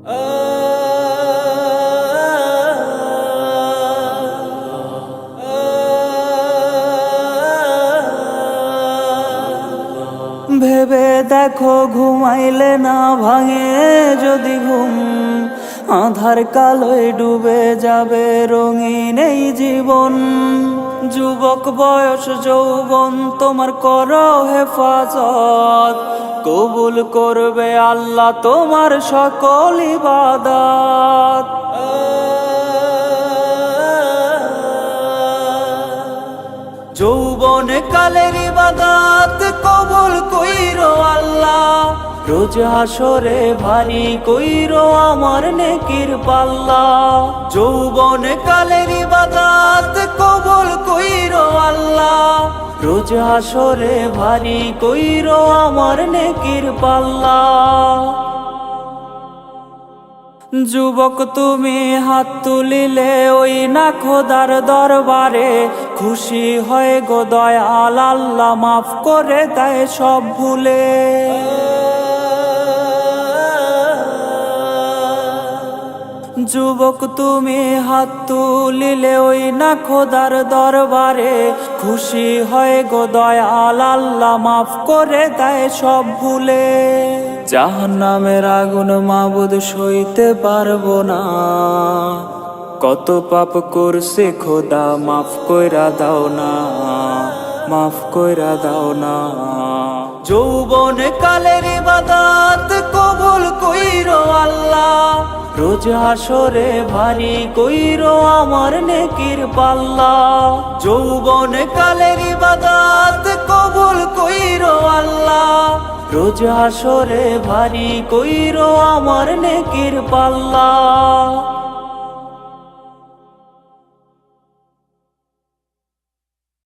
ভেবে দেখো ঘুমাইলে না ভাঙে যদি ঘুম, আধার কালোয় ডুবে যাবে রঙিন এই জীবন। যুবক বয়স যৌবন তোমার করো হেফাজত, কবুল করবে আল্লাহ তোমার সকল ইবাদত। যৌবন কালের ইবাদত কবুল কইরো আল্লাহ, রোজ হাসরে ভারী কইরো আমার নেকির পাল্লা। যৌবন কালের ইবাদত কবুল কইরো আল্লাহ, রোজ হাসরে ভারী কইরো আমার নেকির পাল্লা। যুবক তুমি হাত তুলিলে ওই না খোদার দরবারে, খুশি হয়ে গো দয়াল আল্লাহ মাফ করে দেয় সব ভুলে। যুবক তুমি হাত তুলিলে ওই না খোদার দরবারে, খুশি হয়ে গো দয়াল আল্লাহ মাফ করে দেয় সব ভুলে। জাহান্নামের আগুন মাবুদ সইতে পারবো না, কত পাপ করছে খোদা মাফ কইরা দাও না, মাফ কইরা দাও না। যৌবন কালের ইবাদত কবুল কইরো আল্লাহ, রোজ হাসরে ভারী কইরো আমার নেকির পাল্লা। যৌবন কালের ইবাদত কবুল কইরো আল্লাহ, রোজ হাসরে ভারী কইরো আমার নেকির পাল্লা।